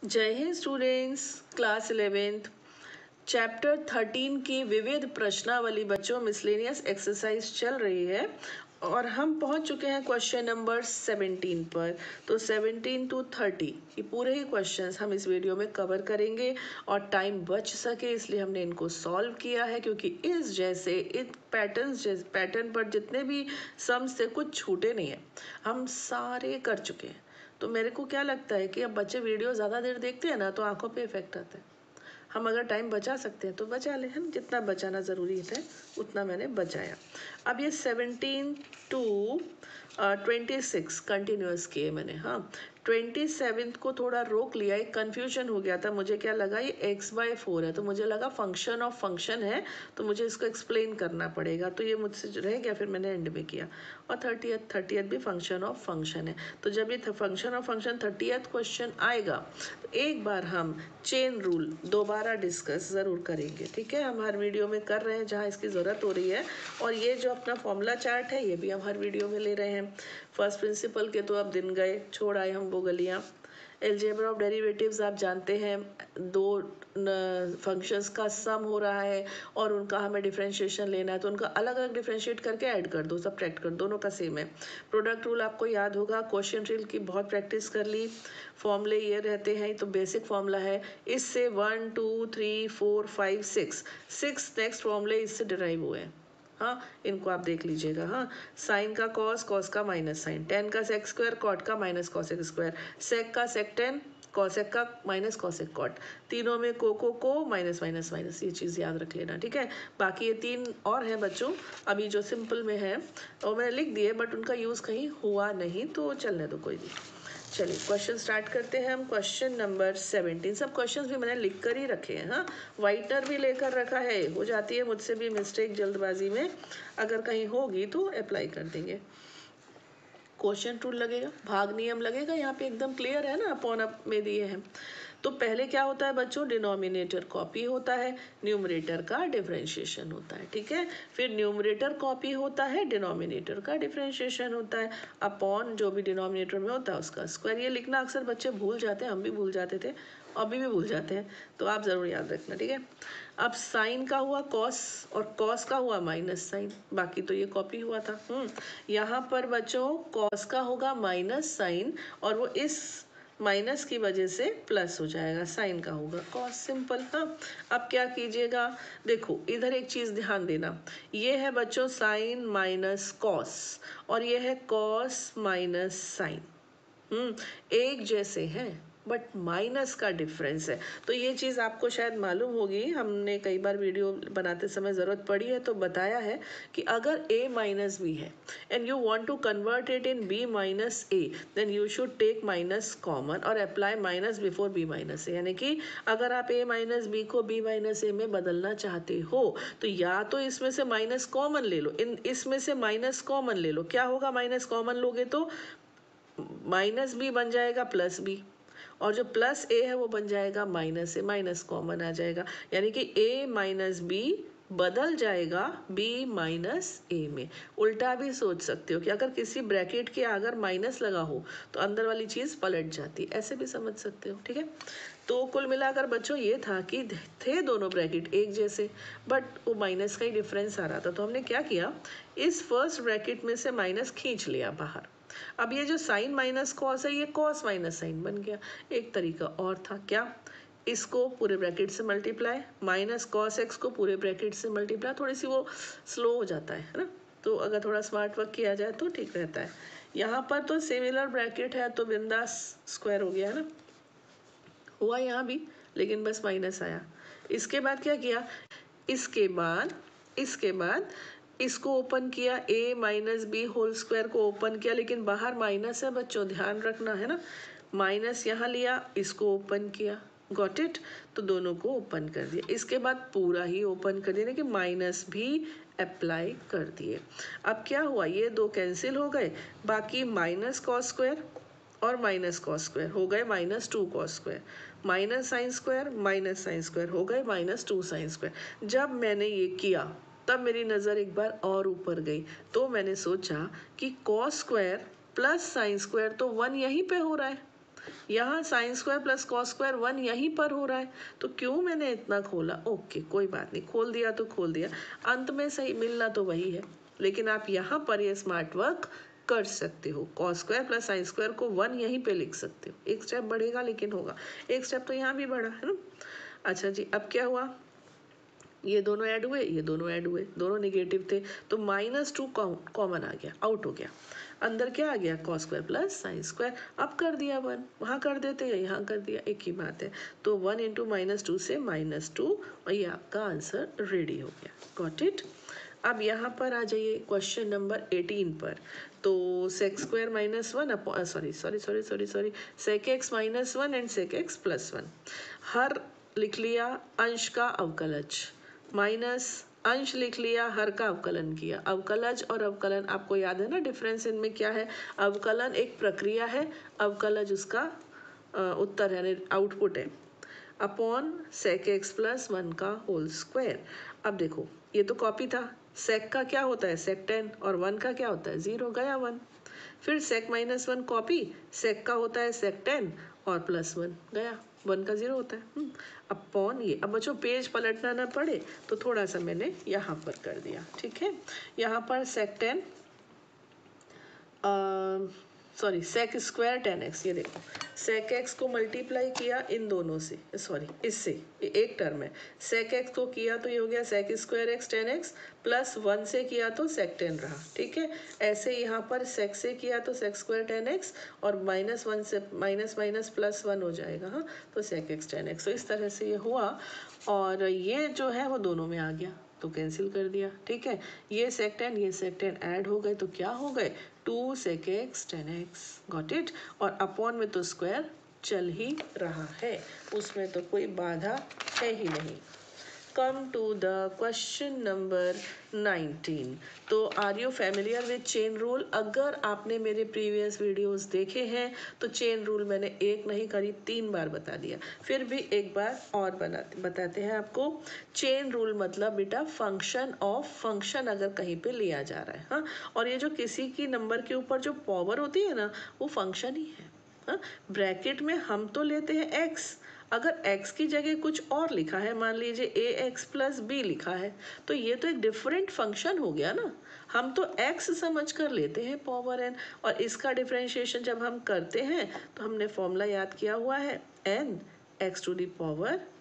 जय Hind students, class 11th chapter 13 की विविध प्रश्नावली बच्चों मिसलेनियस एक्सरसाइज चल रही है और हम पहुंच चुके हैं क्वेश्चन नंबर 17 पर। तो 17 to 30 ये पूरे ही क्वेश्चंस हम इस वीडियो में कवर करेंगे और टाइम बच सके इसलिए हमने इनको सॉल्व किया है, क्योंकि इस जैसे पैटर्न पर जितने भी सम्स थे कुछ छूटे नहीं है, हम सारे कर चुके हैं। तो मेरे को क्या लगता है कि अब बच्चे वीडियो ज़्यादा देर देखते हैं ना तो आंखों पे इफेक्ट आता है। हम अगर टाइम बचा सकते हैं तो बचा लें, हम जितना बचाना ज़रूरी है उतना मैंने बचाया। अब ये 17 to 26 कंटिन्यूस किए मैंने। हाँ, 27 को थोड़ा रोक लिया, एक कन्फ्यूजन हो गया था, मुझे क्या लगा ये x/4 है तो मुझे लगा फंक्शन ऑफ फंक्शन है तो मुझे इसको एक्सप्लेन करना पड़ेगा, तो ये मुझसे रह गया, फिर मैंने एंड में किया। और 30th भी फंक्शन ऑफ फंक्शन है। तो जब ये function of function 30th question आएगा तो एक बार हम चेन रूल दोबारा डिस्कस ज़रूर करेंगे। ठीक है, हम हर वीडियो में कर रहे हैं जहाँ इसकी ज़रूरत हो रही है। और ये जो अपना फॉर्मूला चार्ट है ये भी हम हर वीडियो में ले रहे हैं। फर्स्ट प्रिंसिपल के तो अब दिन गए, छोड़ आए हम वो गलियाँ। एलजेब्रा ऑफ डेरिवेटिव्स आप जानते हैं, दो फंक्शंस का सम हो रहा है और उनका हमें डिफरेंशिएशन लेना है तो उनका अलग अलग डिफरेंशिएट करके ऐड कर दो, सब्ट्रैक्ट कर दो, दोनों का सेम है। प्रोडक्ट रूल आपको याद होगा, क्वेश्चन रूल की बहुत प्रैक्टिस कर ली। फॉर्मूले ये रहते हैं, तो बेसिक फॉर्मूला है, इससे 1 2 3 4 5 6 नेक्स्ट फॉर्मूले इससे डिराइव हुए हैं। हाँ, इनको आप देख लीजिएगा। हाँ, साइन का कॉस, कॉस का माइनस साइन, टेन का सेक स्क्वायर, कॉट का माइनस कॉसेक स्क्वायर, सेक का सेक टेन, कॉसेक का माइनस कॉसेक कॉट, तीनों में को माइनस माइनस माइनस, ये चीज़ याद रख लेना। ठीक है, बाकी ये तीन और हैं बच्चों, अभी जो सिंपल में है और मैंने लिख दिए बट उनका यूज़ कहीं हुआ नहीं, तो चलने दो, कोई नहीं। चलिए क्वेश्चन स्टार्ट करते हैं हम। क्वेश्चन नंबर 17, सब क्वेश्चंस भी मैंने लिख कर ही रखे हैं। हाँ, वाइटनर भी लेकर रखा है, हो जाती है मुझसे भी मिस्टेक जल्दबाजी में, अगर कहीं होगी तो अप्लाई कर देंगे। क्वेश्चन रूल लगेगा, भाग नियम लगेगा, यहाँ पे एकदम क्लियर है ना, अपॉन अप में दिए हैं। तो पहले क्या होता है बच्चों, डिनोमिनेटर कॉपी होता है, न्यूमरेटर का डिफरेंशिएशन होता है। ठीक है, फिर न्यूमरेटर कॉपी होता है, डिनोमिनेटर का डिफरेंशिएशन होता है, अपॉन जो भी डिनोमिनेटर में होता है उसका स्क्वायर। ये लिखना अक्सर बच्चे भूल जाते हैं, हम भी भूल जाते थे, अभी भी भूल जाते हैं, तो आप ज़रूर याद रखना। ठीक है, अब साइन का हुआ कॉस और कॉस का हुआ माइनस साइन, बाकी तो ये कॉपी हुआ था। यहाँ पर बच्चों कॉस का होगा माइनस साइन और वो इस माइनस की वजह से प्लस हो जाएगा, साइन का होगा कॉस, सिंपल। हाँ, अब क्या कीजिएगा, देखो इधर एक चीज़ ध्यान देना, ये है बच्चों साइन माइनस कॉस और ये है कॉस माइनस साइन, एक जैसे हैं बट माइनस का डिफरेंस है। तो ये चीज़ आपको शायद मालूम होगी, हमने कई बार वीडियो बनाते समय ज़रूरत पड़ी है तो बताया है कि अगर a माइनस बी है and you want to convert it in b minus a, then you should take minus common और apply minus before b minus a। यानी कि अगर आप a माइनस बी को b माइनस a में बदलना चाहते हो तो या तो इसमें से माइनस कॉमन ले लो, इसमें से माइनस कॉमन ले लो, क्या होगा माइनस कॉमन लोगे तो माइनस बी बन जाएगा प्लस बी, और जो प्लस ए है वो बन जाएगा माइनस ए, माइनस कॉमन आ जाएगा, यानी कि ए माइनस बी बदल जाएगा बी माइनस ए में। उल्टा भी सोच सकते हो कि अगर किसी ब्रैकेट के अगर माइनस लगा हो तो अंदर वाली चीज़ पलट जाती है, ऐसे भी समझ सकते हो। ठीक है, तो कुल मिलाकर बच्चों ये था कि थे दोनों ब्रैकेट एक जैसे बट वो माइनस का ही डिफरेंस आ रहा था, तो हमने क्या किया, इस फर्स्ट ब्रैकेट में से माइनस खींच लिया बाहर। अब ये जो साइन माइनस कॉस है ये कॉस माइनस साइन बन गया। एक तरीका और था, क्या, इसको पूरे ब्रैकेट से मल्टीप्लाई, माइनस कॉस एक्स को पूरे ब्रैकेट से मल्टीप्लाई, थोड़ी सी वो स्लो हो जाता है ना, तो अगर थोड़ा स्मार्ट वर्क किया जाए तो ठीक रहता है। यहाँ पर तो सिमिलर ब्रैकेट है तो बिंदास स्क्वायर हो गया ना, हुआ यहाँ भी, लेकिन बस माइनस आया। इसके बाद क्या किया, इसके बाद इसको ओपन किया, a minus B whole square को ओपन किया, लेकिन बाहर माइनस है बच्चों, ध्यान रखना है ना, माइनस यहाँ लिया, इसको ओपन किया, गॉट इट, तो दोनों को ओपन कर दिया। इसके बाद पूरा ही ओपन कर दिया कि माइनस भी अप्लाई कर दिए। अब क्या हुआ, ये दो कैंसिल हो गए, बाकी माइनस कॉस स्क्वायर और माइनस कॉस स्क्वायर हो गए minus 2 cos square, minus sine square minus sine square हो गए माइनस 2 साइन स्क्वायर। जब मैंने ये किया तब मेरी नज़र एक बार और ऊपर गई, तो मैंने सोचा कि cos square plus sine square तो 1 यहीं पे हो रहा है, यहाँ sine square plus cos square 1 यहीं पर हो रहा है, तो क्यों मैंने इतना खोला? ओके कोई बात नहीं, खोल दिया तो खोल दिया, अंत में सही मिलना तो वही है। लेकिन आप यहाँ पर ये स्मार्ट वर्क कर सकते हो, cos square plus sine square को 1 यहीं पे लिख सकते हो। एक स्टेप बढ़ेगा लेकिन होगा, एक स्टेप तो यहाँ भी बढ़ा है ना। अच्छा जी, अब क्या हुआ? ये दोनों ऐड हुए, ये दोनों ऐड हुए, दोनों निगेटिव थे, तो -2 कॉमन आ गया, आउट हो गया। अंदर क्या आ गया? Cos square plus sine square. अब कर दिया 1, वहाँ कर देते हैं, यहाँ कर दिया, एक ही बात है। तो 1 × -2 से -2, और ये आपका आंसर रेडी हो गया। Got it? अब यहाँ पर आ जाइए क्वेश्चन नंबर 18 पर। तो sec square -1 sorry sec x -1 and sec x +1, हर लिख लिया, अंश का अवकलज, माइनस अंश लिख लिया, हर का अवकलन किया। अवकलज और अवकलन आपको याद है ना, डिफरेंस इनमें क्या है? अवकलन एक प्रक्रिया है, अवकलज उसका उत्तर है, आउटपुट है, अपॉन sec x + 1 का होल स्क्वायर। अब देखो ये तो कॉपी था, sec का क्या होता है? sec 10, और 1 का क्या होता है? 0, गया 1। फिर sec -1 कॉपी, sec का होता है sec 10 और +1, गया 1 का 0 होता है। अपॉन ये, अब बच्चों पेज पलटना ना पड़े तो थोड़ा सा मैंने यहाँ पर कर दिया, ठीक है। यहाँ पर sec 10 sorry sec square 10x, ये देखो sec x को मल्टीप्लाई किया इन दोनों से, सॉरी इससे, एक टर्म है, sec x को किया तो ये हो गया sec स्क्वायर x 10x, +1 से किया तो sec 10 रहा, ठीक है। ऐसे यहाँ पर sec से किया तो sec स्क्वायर 10x, और -1 से माइनस +1 हो जाएगा, हाँ, तो sec x 10x। तो इस तरह से ये हुआ, और ये जो है वो दोनों में आ गया तो कैंसिल कर दिया, ठीक है। ये sec 10 ये sec 10 ऐड हो गए तो क्या हो गए? 2 sec x 10x, got it. और अपॉन में तो स्क्वायर चल ही रहा है, उसमें तो कोई बाधा है ही नहीं। Come to the question number 19। तो are you familiar with chain rule? अगर आपने मेरे प्रीवियस वीडियोस देखे हैं तो चेन रूल मैंने एक नहीं करीब 3 बार बता दिया, फिर भी एक बार और बताते हैं आपको। चेन रूल मतलब बेटा फंक्शन ऑफ फंक्शन अगर कहीं पे लिया जा रहा है, हाँ, और ये जो किसी की नंबर के ऊपर जो पावर होती है ना, वो फंक्शन ही है, हाँ। ब्रैकेट में हम तो लेते हैं x, अगर x की जगह कुछ और लिखा है, मान लीजिए ax + b लिखा है, तो ये तो एक डिफरेंट फंक्शन हो गया ना। हम तो x समझ कर लेते हैं पावर n, और इसका डिफरेंशिएशन जब हम करते हैं तो हमने फॉर्मूला याद किया हुआ है, n x⁴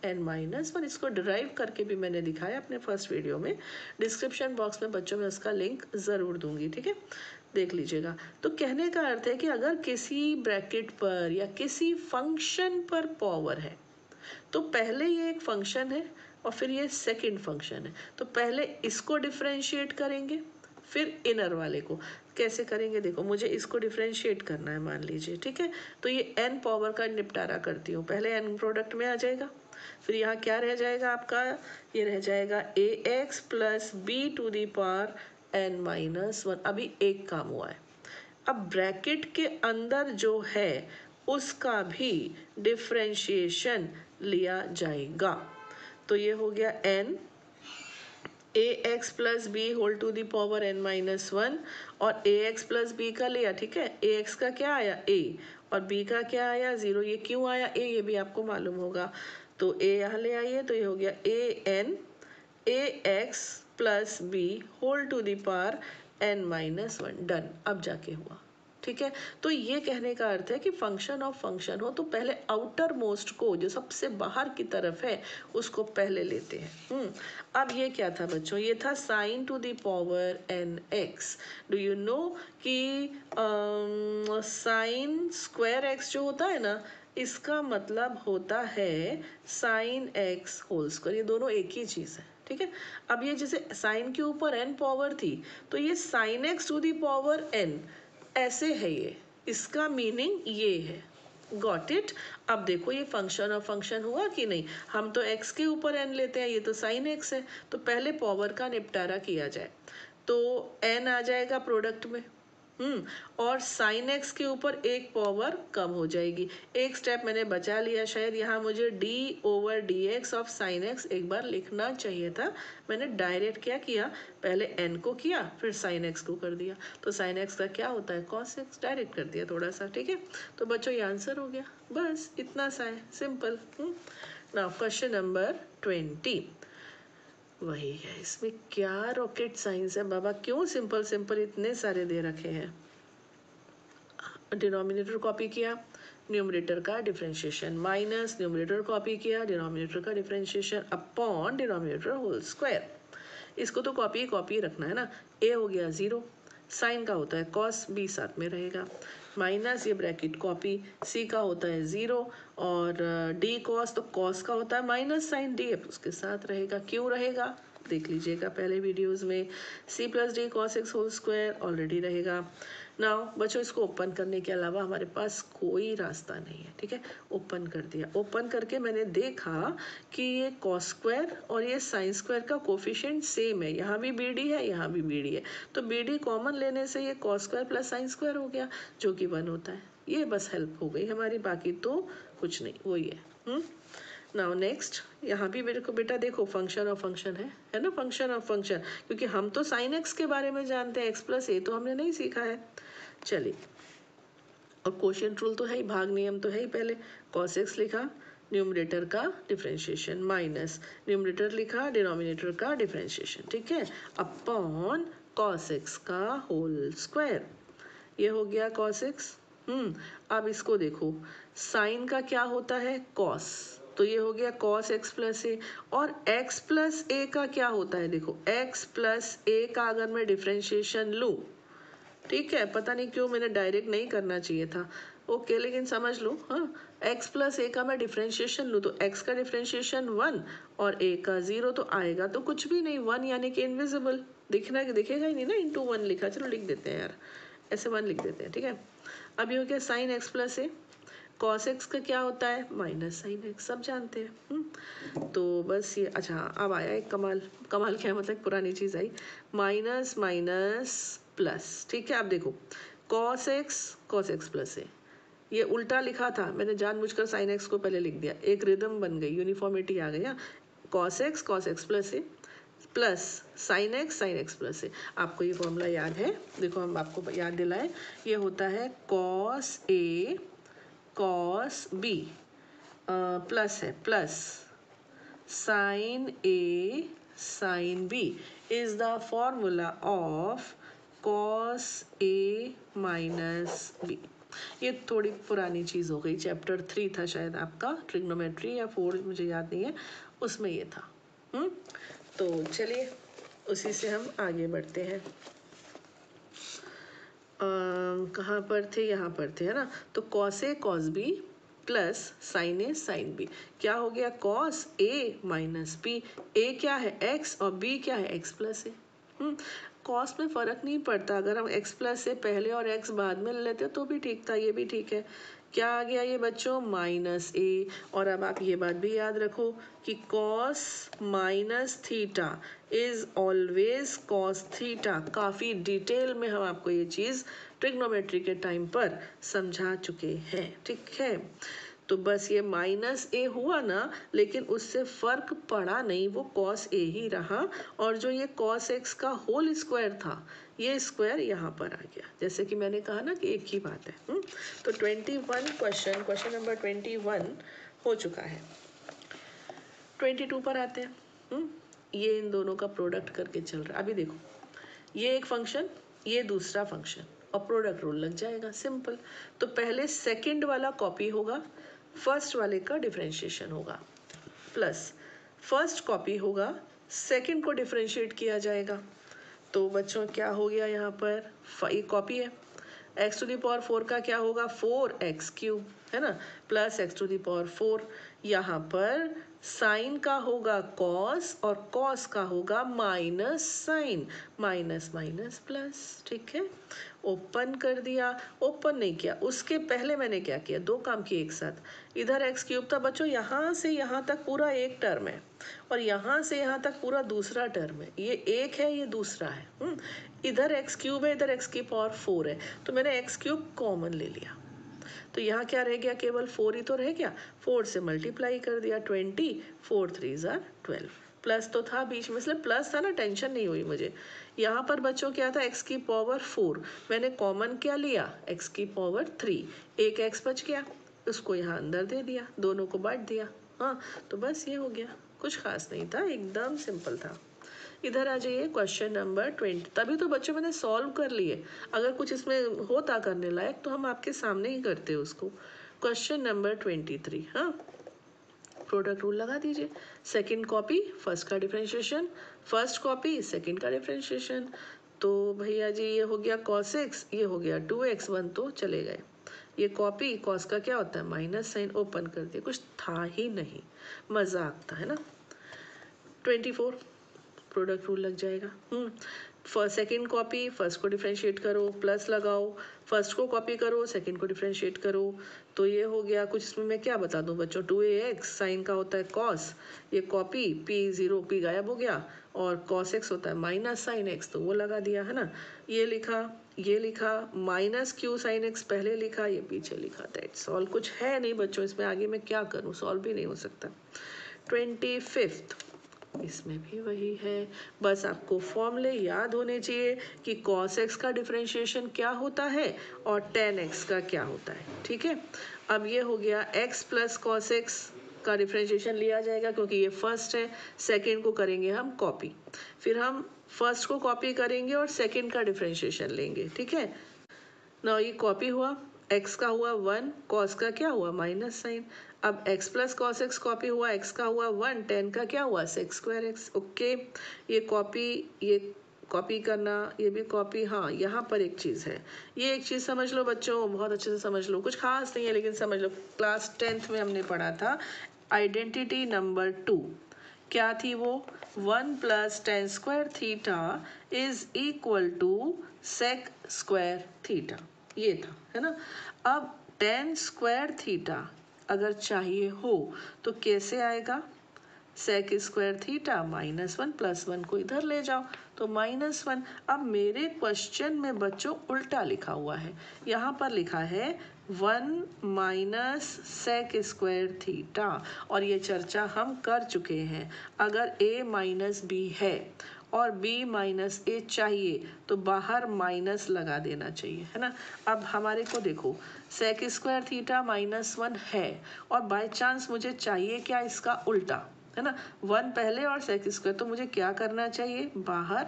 n-1। इसको डिराइव करके भी मैंने दिखाया अपने फर्स्ट वीडियो में, डिस्क्रिप्शन बॉक्स में बच्चों में उसका लिंक ज़रूर दूंगी, ठीक है, देख लीजिएगा। तो कहने का अर्थ है कि अगर किसी ब्रैकेट पर या किसी फंक्शन पर पावर है तो पहले ये एक फंक्शन है और फिर ये सेकंड फंक्शन है, तो पहले इसको डिफरेंशिएट करेंगे, फिर इनर वाले को। कैसे करेंगे? देखो मुझे इसको डिफरेंशिएट करना है, मान लीजिए, ठीक है, तो ये n पावर का निपटारा करती हूँ। पहले n प्रोडक्ट में आ जाएगा, फिर यहाँ क्या रह जाएगा आपका? ये रह जाएगा ax + b⁴ n-1। अभी एक काम हुआ है, अब ब्रैकेट के अंदर जो है उसका भी डिफरेंशिएशन लिया जाएगा। तो ये हो गया n ax + b⁴ n-1, और ax + b का लिया, ठीक है, ax का क्या आया? a, और b का क्या आया? 0। ये क्यों आया a? ये भी आपको मालूम होगा, तो a यहाँ ले आइए, तो ये हो गया an ax + b⁴ n-1, done. अब जाके हुआ, ठीक है। तो ये कहने का अर्थ है कि फंक्शन ऑफ फंक्शन हो तो पहले आउटर मोस्ट को, जो सबसे बाहर की तरफ है, उसको पहले लेते हैं। अब ये क्या था बच्चों? ये था sin⁴ nx। Do you know कि sin स्क्वायर x जो होता है ना, इसका मतलब होता है sin x होल स्क्वायर, ये दोनों एक ही चीज़ है, ठीक है। अब ये जैसे साइन के ऊपर n पावर थी, तो ये sin x⁴ n ऐसे है, ये इसका मीनिंग ये है, गॉट इट। अब देखो ये फंक्शन ऑफ फंक्शन हुआ कि नहीं? हम तो x के ऊपर n लेते हैं, ये तो sin x है, तो पहले पावर का निपटारा किया जाए, तो n आ जाएगा प्रोडक्ट में, और साइन एक्स के ऊपर एक पावर कम हो जाएगी। एक स्टेप मैंने बचा लिया, शायद यहाँ मुझे d/dx ऑफ साइन एक्स एक बार लिखना चाहिए था। मैंने डायरेक्ट क्या किया, पहले n को किया फिर साइन एक्स को कर दिया। तो साइन एक्स का क्या होता है, कॉस एक्स, डायरेक्ट कर दिया थोड़ा सा। ठीक है, तो बच्चों ये आंसर हो गया, बस इतना सा है, सिंपल। नाउ क्वेश्चन नंबर 20 वही है, इसमें क्या रॉकेट साइंस है बाबा, क्यों सिंपल सिंपल इतने सारे दे रखे हैं। डिनोमिनेटर कॉपी किया, न्यूमरेटर का डिफरेंशिएशन, माइनस न्यूमरेटर कॉपी किया, डिनोमिनेटर का differentiation upon denominator whole square. इसको तो कॉपी कॉपी रखना है ना। ए हो गया 0, साइन का होता है कॉस, बी साथ में रहेगा, माइनस ये ब्रैकेट कॉपी, सी का होता है 0 और डी कॉस, तो कॉस का होता है माइनस साइन डी उसके साथ रहेगा। क्यों रहेगा देख लीजिएगा पहले वीडियोस में। C plus D cos x whole square already रहेगा। नाउ बच्चों इसको ओपन करने के अलावा हमारे पास कोई रास्ता नहीं है। ठीक है, ओपन कर दिया, ओपन करके मैंने देखा कि ये कॉस स्क्वायर और ये साइन स्क्वायर का कोफिशिएंट सेम है, यहाँ भी बी डी है यहाँ भी बी डी है, तो बी डी कॉमन लेने से ये cos square plus sine square हो गया जो कि 1 होता है। ये बस हेल्प हो गई हमारी, बाकी तो कुछ नहीं, वही है। नाउ नेक्स्ट, यहाँ भी मेरे को बेटा देखो फंक्शन ऑफ फंक्शन है ना, फंक्शन ऑफ फंक्शन, क्योंकि हम तो साइन एक्स के बारे में जानते हैं, एक्स प्लस ए तो हमने नहीं सीखा है। चलिए, और क्वोशिएंट रूल तो है ही, भाग नियम तो है ही। पहले कॉस एक्स लिखा, न्यूमरेटर का डिफरेंशिएशन, माइनस न्यूमरेटर लिखा, डिनोमिनेटर का डिफरेंशिएशन, ठीक है, अपॉन कॉस एक्स का होल स्क्वायर। ये हो गया कॉस एक्स। अब इसको देखो, साइन का क्या होता है कॉस, तो ये हो गया कॉस एक्स प्लस ए, और एक्स प्लस ए का क्या होता है, देखो एक्स प्लस ए का अगर मैं डिफरेंशिएशन लूँ, ठीक है, पता नहीं क्यों मैंने डायरेक्ट नहीं करना चाहिए था, ओके, लेकिन समझ लो। हाँ, x प्लस ए का मैं डिफरेंशिएशन लूँ तो x का डिफरेंशिएशन 1 और a का 0, तो आएगा तो कुछ भी नहीं, 1 यानी कि इनविजिबल, दिखेगा ही नहीं ना, इंटू 1 लिखा, चलो लिख देते हैं यार, ऐसे 1 लिख देते हैं। ठीक है, अब ये हो गया साइन एक्स प्लस ए, कॉस एक्स का क्या होता है माइनस साइन एक्स, सब जानते हैं। तो बस ये, अच्छा अब आया एक कमाल, कमाल क्या मतलब पुरानी चीज़ आई, माइनस माइनस प्लस। ठीक है, अब देखो कॉस एक्स प्लस ए, ये उल्टा लिखा था मैंने, जानबूझकर साइन एक्स को पहले लिख दिया, एक रिदम बन गई, यूनिफॉर्मिटी आ गई। कॉस एक्स प्लस ए प्लस साइन एक्स प्लस ए, आपको ये फॉर्मूला याद है, देखो हम आपको याद दिलाएं, ये होता है cos A cos B plus है plus sine A sine B is the formula of cos A minus B. ये थोड़ी पुरानी चीज़ हो गई, चैप्टर 3 था शायद आपका, ट्रिग्नोमेट्री, या 4 मुझे याद नहीं है, उसमें ये था। तो चलिए उसी से हम आगे बढ़ते हैं। कहाँ पर थे, यहाँ पर थे, है ना। तो cos A cos B plus sine A sine B, क्या हो गया कॉस ए माइनस बी, ए क्या है एक्स और बी क्या है एक्स प्लस ए। कॉस में फ़र्क नहीं पड़ता, अगर हम एक्स प्लस से पहले और एक्स बाद में ले लेते तो भी ठीक था, ये भी ठीक है। क्या आ गया ये बच्चों, माइनस ए, और अब आप ये बात भी याद रखो कि cos minus theta is always cos theta. काफ़ी डिटेल में हम आपको ये चीज़ ट्रिग्नोमेट्री के टाइम पर समझा चुके हैं, ठीक है। तो बस ये माइनस ए हुआ ना, लेकिन उससे फर्क पड़ा नहीं, वो कॉस ए ही रहा, और जो ये कॉस एक्स का होल स्क्वायर था, ये स्क्वायर यहाँ पर आ गया, जैसे कि मैंने कहा ना कि एक ही बात है। तो 21 क्वेश्चन नंबर 21 हो चुका है। 22 पर आते हैं। ये इन दोनों का प्रोडक्ट करके चल रहा है। अभी देखो, ये एक फंक्शन, ये दूसरा फंक्शन, और प्रोडक्ट रूल लग जाएगा, सिंपल। तो पहले सेकंड वाला कॉपी होगा, फर्स्ट वाले का डिफरेंशिएशन होगा, प्लस फर्स्ट कॉपी होगा, सेकंड को डिफरेंशिएट किया जाएगा। तो बच्चों क्या हो गया यहाँ पर, ये कॉपी है, एक्स टू द पावर 4 का क्या होगा 4x क्यूब, है ना, plus x to the power 4, यहाँ पर साइन का होगा कॉस और कॉस का होगा minus sine, minus minus plus, ठीक है। ओपन कर दिया, ओपन नहीं किया, उसके पहले मैंने क्या किया, दो काम किए एक साथ। इधर एक्स क्यूब था बच्चों, यहाँ से यहाँ तक पूरा एक टर्म है, और यहाँ से यहाँ तक पूरा दूसरा टर्म है, ये एक है ये दूसरा है। इधर एक्स क्यूब है, इधर एक्स की पावर 4 है, तो मैंने एक्स क्यूब कॉमन ले लिया, तो यहाँ क्या रह गया, केवल 4 ही तो रह गया, 4 से मल्टीप्लाई कर दिया, 20, 4 3 ज़ा 12, प्लस तो था बीच में, इसलिए प्लस था ना, टेंशन नहीं हुई मुझे। यहाँ पर बच्चों क्या था, x की पावर 4, मैंने कॉमन क्या लिया, x की पावर 3, एक x बच गया, उसको यहाँ अंदर दे दिया, दोनों को बांट दिया। हाँ, तो बस ये हो गया, कुछ खास नहीं था, एकदम सिंपल था। इधर आ जाइए क्वेश्चन नंबर 20। तभी तो बच्चों मैंने सॉल्व कर लिए, अगर कुछ इसमें होता करने लायक तो हम आपके सामने ही करते उसको। Question number 23। हाँ, प्रोडक्ट रूल लगा दीजिए, सेकंड कॉपी फर्स्ट का डिफरेंशिएशन, फर्स्ट कॉपी सेकंड का डिफरेंशिएशन। तो भैया जी ये हो गया cos x, ये हो गया 2x, 1 तो चले गए, ये कॉपी कॉस का क्या होता है माइनस साइन, ओपन कर दिया, कुछ था ही नहीं, मजाक था, है ना। 24 प्रोडक्ट रूल लग जाएगा। फर्स्ट सेकंड कॉपी फर्स्ट को डिफरेंशिएट करो, प्लस लगाओ, फर्स्ट को कॉपी करो, सेकंड को डिफरेंशिएट करो, तो ये हो गया कुछ, इसमें मैं क्या बता दूं बच्चों, 2ax साइन का होता है कॉस, ये कॉपी p0 p गायब हो गया, और cos x होता है माइनस साइन x, तो वो लगा दिया, है ना। ये लिखा माइनस क्यू साइन एक्स पहले लिखा, ये पीछे लिखा, दैट्स ऑल, कुछ है नहीं बच्चों इसमें, आगे मैं क्या करूँ, सॉल्व भी नहीं हो सकता। 25 इसमें भी वही है, बस आपको फॉर्मूले याद होने चाहिए कि cos x का डिफरेंशिएशन क्या होता है और tan x का क्या होता है, ठीक है। अब ये हो गया x प्लस cos x का डिफरेंशिएशन लिया जाएगा, क्योंकि ये फर्स्ट है, सेकंड को करेंगे हम कॉपी, फिर हम फर्स्ट को कॉपी करेंगे और सेकंड का डिफरेंशिएशन लेंगे, ठीक है ना। ये कॉपी हुआ, x का हुआ 1, cos का क्या हुआ माइनस साइन, अब x plus cos x copy हुआ, x का हुआ 1, tan का क्या हुआ सेक स्क्वायर एक्स, ओके। ये कॉपी करना, ये भी कॉपी। हाँ, यहाँ पर एक चीज़ है, ये एक चीज़ समझ लो बच्चों, बहुत अच्छे से समझ लो, कुछ खास नहीं है लेकिन समझ लो, क्लास 10th में हमने पढ़ा था आइडेंटिटी नंबर 2, क्या थी वो, 1 plus tan square theta is equal to sec square theta, ये था, है ना। अब टेन स्क्वायर थीटा अगर चाहिए हो तो कैसे आएगा, सेक स्क्वायर थीटा -1 +1 को इधर ले जाओ तो -1। अब मेरे क्वेश्चन में बच्चों उल्टा लिखा हुआ है, यहाँ पर लिखा है 1 माइनस सेक स्क्वायर थीटा, और ये चर्चा हम कर चुके हैं, अगर a माइनस बी है और b माइनस ए चाहिए तो बाहर माइनस लगा देना चाहिए, है ना। अब हमारे को देखो, सेक स्क्वायर थीटा -1 है और बाय चांस मुझे चाहिए क्या, इसका उल्टा, है ना, 1 पहले और सेक स्क्वायर, तो मुझे क्या करना चाहिए, बाहर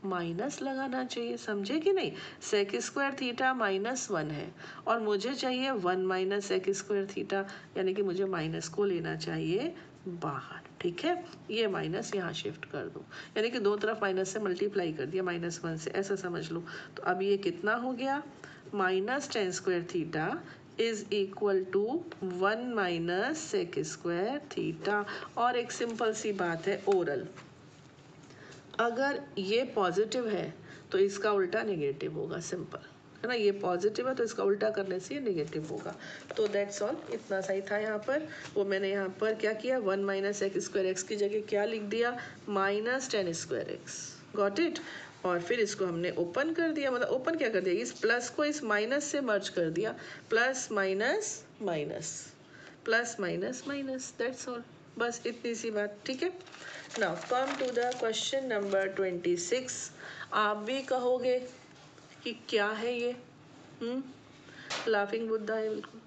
माइनस लगाना चाहिए, समझे कि नहीं। सेक स्क्वायर थीटा -1 है और मुझे चाहिए 1 माइनस सेक स्क्वायर थीटा, यानी कि मुझे माइनस को लेना चाहिए बाहर, ठीक है। ये माइनस यहाँ शिफ्ट कर दो, यानी कि दो तरफ माइनस से मल्टीप्लाई कर दिया, -1 से, ऐसा समझ लो। तो अब ये कितना हो गया, minus tan square theta is equal to 1 minus sec square theta. और एक सिंपल सी बात है ओरल, अगर ये पॉजिटिव है तो इसका उल्टा नेगेटिव होगा, सिंपल, है ना। ये पॉजिटिव है तो इसका उल्टा करने से ये नेगेटिव होगा। तो दैट्स ऑल, इतना सही था यहाँ पर। वो मैंने यहाँ पर क्या किया, 1 माइनस सेक स्क्वायर एक्स की जगह क्या लिख दिया, minus tan square x, got it. और फिर इसको हमने ओपन कर दिया, मतलब ओपन क्या कर दिया, इस प्लस को इस माइनस से मर्ज कर दिया, plus minus minus, plus minus minus, that's all, बस इतनी सी बात, ठीक है। Now come to the question number 26। आप भी कहोगे कि क्या है ये, लाफिंग बुद्धा है बिल्कुल।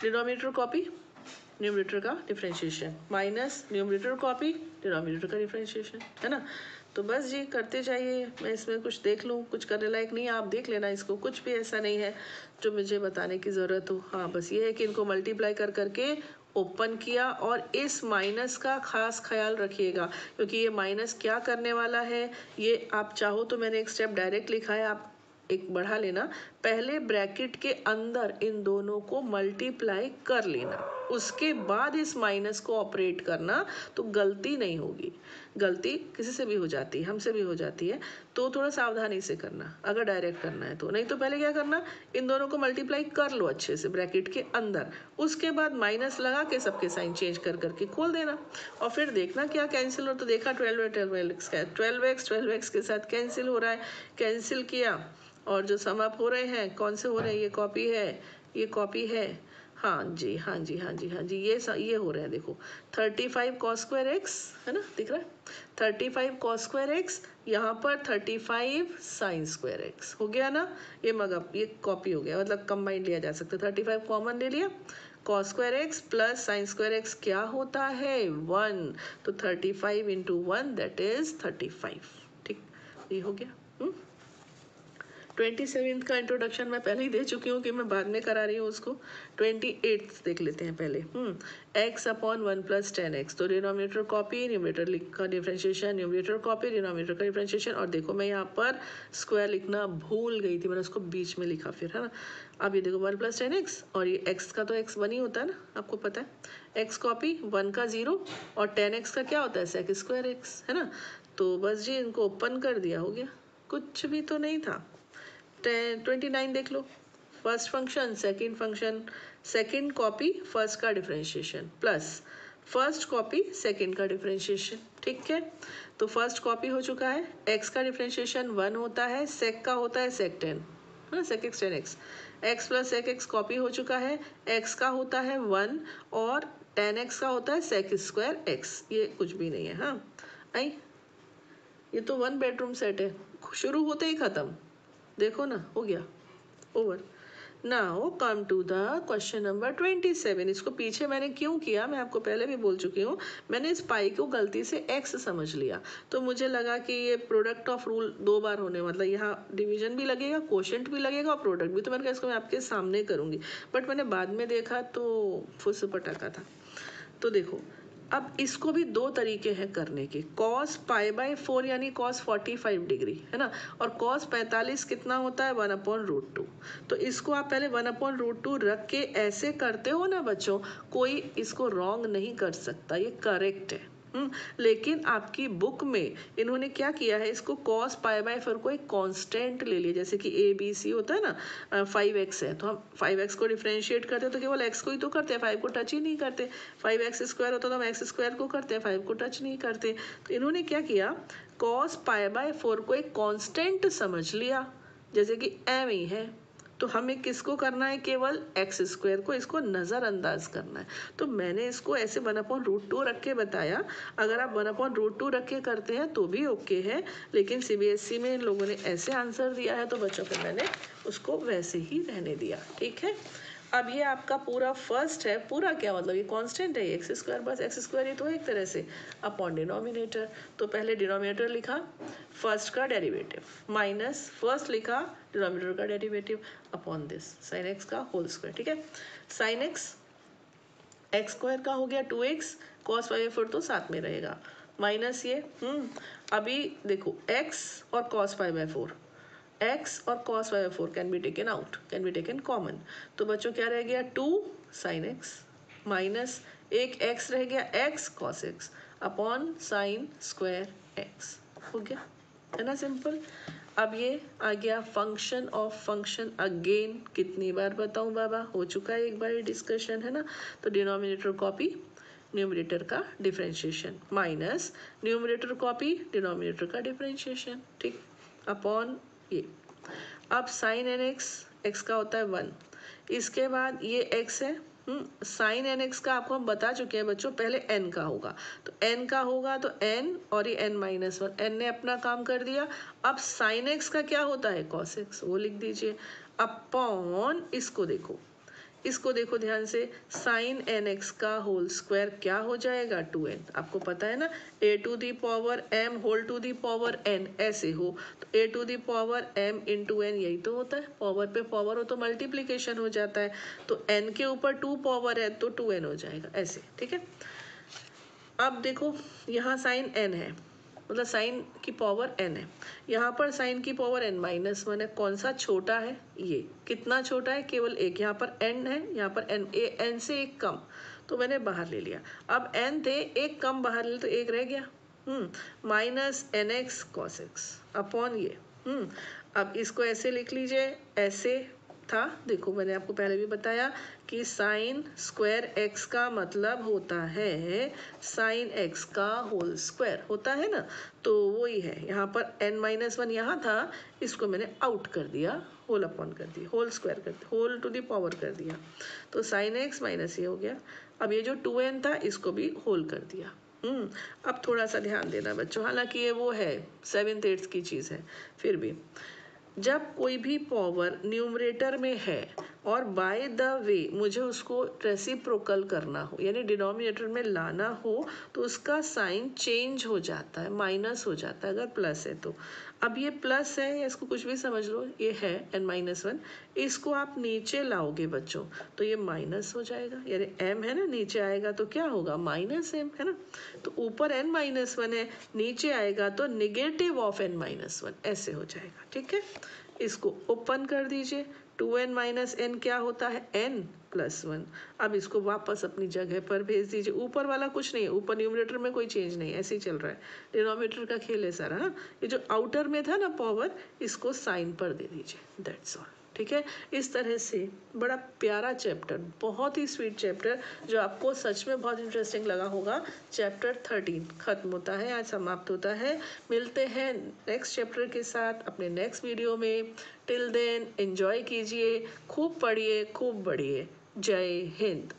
डिनोमिनेटर कॉपी, न्यूमरेटर का differentiation, minus numerator copy, denominator का डिफरेंशिएशन, है ना। तो बस जी करते जाइए, मैं इसमें कुछ देख लूँ, कुछ करने लायक नहीं है, आप देख लेना इसको, कुछ भी ऐसा नहीं है जो मुझे बताने की ज़रूरत हो। हाँ, बस ये है कि इनको मल्टीप्लाई कर करके ओपन किया, और इस माइनस का खास ख्याल रखिएगा, क्योंकि ये माइनस क्या करने वाला है, ये आप चाहो तो मैंने एक स्टेप डायरेक्ट लिखा है, आप एक बढ़ा लेना, पहले ब्रैकेट के अंदर इन दोनों को मल्टीप्लाई कर लेना, उसके बाद इस माइनस को ऑपरेट करना, तो गलती नहीं होगी। गलती किसी से भी हो जाती है, हमसे भी हो जाती है, तो थोड़ा सावधानी से करना अगर डायरेक्ट करना है तो। नहीं तो पहले क्या करना, इन दोनों को मल्टीप्लाई कर लो अच्छे से ब्रैकेट के अंदर, उसके बाद माइनस लगा के सबके साइन चेंज कर करके खोल देना, और फिर देखना क्या कैंसिल हो। तो देखा 12x का 12x के साथ कैंसिल हो रहा है, कैंसिल किया, और जो सम अप हो रहे हैं कौन से हो रहे हैं, ये कॉपी है, ये कॉपी है, हाँ जी हाँ जी हाँ जी हाँ जी, ये हो रहे हैं। देखो 35 cos स्क्वायर एक्स है ना, दिख रहा है 35 cos स्क्वायर एक्स, यहाँ पर 35 sin स्क्वायर एक्स हो गया ना। ये मगर ये कॉपी हो गया, मतलब कंबाइंड लिया जा सकता है। 35 कॉमन ले लिया, cos square x plus sin square x क्या होता है 1, तो 35 इंटू 1 दैट इज 35। ठीक, ये हो गया। 27th का इंट्रोडक्शन मैं पहले ही दे चुकी हूँ कि मैं बाद में करा रही हूँ उसको। 28th देख लेते हैं पहले। x अपॉन 1 प्लस 10x, तो डिनोमिनेटर कॉपी, न्यूमरेटर का डिफ्रेंशिएशन, न्यूमरेटर कॉपी, डिनोमिनेटर का डिफ्रेंशिएशन। और देखो मैं यहाँ पर स्क्वायर लिखना भूल गई थी, मैंने उसको बीच में लिखा फिर, है ना। अब ये देखो 1 प्लस 10x, और ये x का तो x 1 ही होता है ना, आपको पता है। x कॉपी, 1 का 0, और 10x का क्या होता है सेक स्क्वायर x, है ना। तो बस जी इनको ओपन कर दिया, हो गया, कुछ भी तो नहीं था। 29 देख लो, first function second function, second copy first का differentiation plus first copy second का डिफरेंशिएशन। ठीक है, तो फर्स्ट कॉपी हो चुका है, x का डिफरेंशिएशन 1 होता है, सेक का होता है सेक 10, हाँ sec x 10x, x plus sec x copy हो चुका है, x का होता है 1 और 10x का होता है सेक स्क्वायर x, ये कुछ भी नहीं है। हाँ आई, ये तो 1 बेडरूम सेट है, शुरू होते ही खत्म, देखो ना, हो गया, over. Now come to the question number 27। इसको पीछे मैंने क्यों किया, मैं आपको पहले भी बोल चुकी हूँ। मैंने इस पाई को गलती से x समझ लिया, तो मुझे लगा कि ये प्रोडक्ट ऑफ रूल 2 बार होने, मतलब यहाँ डिवीजन भी लगेगा, कोशेंट भी लगेगा और प्रोडक्ट भी, तो मैंने कहा इसको मैं आपके सामने करूँगी, बट मैंने बाद में देखा तो फुस पटाखा था। तो देखो अब इसको भी 2 तरीके हैं करने के, cos π/4 यानी cos 45 डिग्री, है ना, और cos 45 कितना होता है 1/√2। तो इसको आप पहले 1/√2 रख के ऐसे करते हो ना बच्चों, कोई इसको रॉन्ग नहीं कर सकता, ये करेक्ट है। लेकिन आपकी बुक में इन्होंने क्या किया है, इसको cos π/4 को एक कांस्टेंट ले लिया, जैसे कि ABC होता है ना, 5x है तो हम 5x को डिफरेंशिएट करते हैं तो केवल x को ही तो करते हैं, 5 को टच ही नहीं करते। 5x² होता तो हम x² को करते हैं, 5 को टच नहीं करते। तो इन्होंने क्या किया, cos π/4 को एक कांस्टेंट समझ लिया, जैसे कि m ही है, तो हमें किसको करना है, केवल x² को इसको नज़रअंदाज करना है। तो मैंने इसको ऐसे 1/√2 रख के बताया। अगर आप 1/√2 रख के करते हैं तो भी ओके है, लेकिन CBSE में इन लोगों ने ऐसे आंसर दिया है तो बच्चों को मैंने उसको वैसे ही रहने दिया। ठीक है, अब ये आपका पूरा फर्स्ट है, पूरा क्या मतलब ये कांस्टेंट है, x², बस x² ही तो है एक तरह से, अपॉन डिनोमिनेटर। तो पहले डिनोमिनेटर लिखा फर्स्ट का डेरिवेटिव माइनस फर्स्ट लिखा डिनोमिनेटर का derivative upon this sine x का होल स्क्वायर। ठीक है, साइन x² का हो गया 2x, cos π/4 तो साथ में रहेगा, माइनस ये अभी देखो x और cos π/4, x और cos π/4 can be taken out, can be taken common, तो बच्चों क्या रह गया 2 sin x माइनस एक x रह गया x cos x upon sine square x, हो गया, है ना सिंपल। अब ये आ गया फंक्शन ऑफ फंक्शन, अगेन कितनी बार बताऊं बाबा, हो चुका है एक बार ये डिस्कशन, है ना। तो डिनोमिनेटर कॉपी न्यूमरेटर का differentiation minus numerator copy denominator का डिफरेंशिएशन, ठीक, अपॉन ये। अब साइन एन एक्स का होता है 1, इसके बाद ये x है, साइन एन एक्स का आपको हम बता चुके हैं बच्चों, पहले n का होगा, तो n का होगा तो n और ये n-1, n ने अपना काम कर दिया। अब साइन x का क्या होता है cos x, वो लिख दीजिए, अपॉन इसको देखो ध्यान से, साइन एन एक्स का होल स्क्वायर क्या हो जाएगा 2n, आपको पता है ना, a⁴m whole to the power n ऐसे हो, तो a⁴m इंटू n यही तो होता है, पावर पे पावर हो तो मल्टीप्लीकेशन हो जाता है, तो n के ऊपर 2 पावर है तो 2n हो जाएगा ऐसे। ठीक है, अब देखो यहाँ साइन n है, मतलब साइन की पावर n है। यहाँ पर साइन की पावर n-1 है। कौन सा छोटा है? ये कितना छोटा है? केवल एक। यहाँ पर n है, यहाँ पर n से एक कम, तो मैंने बाहर ले लिया। अब n थे, एक कम बाहर ले तो एक रह गया। Minus nx cos x upon ये। अब इसको ऐसे लिख लीजिए, ऐसे था। देखो मैंने आपको पहले भी बताया कि साइन स्क्वायर एक्स का मतलब होता है साइन एक्स का होल स्क्वायर होता है ना, तो वही है। यहाँ पर n-1 यहाँ था, इसको मैंने आउट कर दिया, होल अपॉन कर दिया, होल स्क्वायर कर दिया, होल टू द पावर कर दिया, तो साइन एक्स माइनस ये हो गया। अब ये जो 2n था इसको भी होल कर दिया। अब थोड़ा सा ध्यान देना बच्चों, हालांकि ये वो है 7th 8th की चीज़ है, फिर भी जब कोई भी पावर न्यूमरेटर में है और बाय द वे मुझे उसको रेसिप्रोकल करना हो, यानी डिनोमिनेटर में लाना हो, तो उसका साइन चेंज हो जाता है, माइनस हो जाता है अगर प्लस है तो। अब ये प्लस है, या इसको कुछ भी समझ लो, ये है n-1, इसको आप नीचे लाओगे बच्चों तो ये माइनस हो जाएगा, यानी m है ना, नीचे आएगा तो क्या होगा? माइनस m है ना। तो ऊपर n-1 है, नीचे आएगा तो निगेटिव ऑफ n-1 ऐसे हो जाएगा। ठीक है, इसको ओपन कर दीजिए। 2n माइनस n क्या होता है? n+1। अब इसको वापस अपनी जगह पर भेज दीजिए। ऊपर वाला कुछ नहीं है, ऊपर न्यूमरेटर में कोई चेंज नहीं है, ऐसे ही चल रहा है। डिनोमिनेटर का खेल है सारा। ये जो आउटर में था ना पावर, इसको साइन पर दे दीजिए, दैट्स ऑल। ठीक है, इस तरह से बड़ा प्यारा चैप्टर, बहुत ही स्वीट चैप्टर, जो आपको सच में बहुत इंटरेस्टिंग लगा होगा। चैप्टर 13 खत्म होता है, आज समाप्त होता है। मिलते हैं नेक्स्ट चैप्टर के साथ अपने नेक्स्ट वीडियो में। टिल देन एंजॉय कीजिए, खूब पढ़िए, खूब बढ़िए। जय हिंद।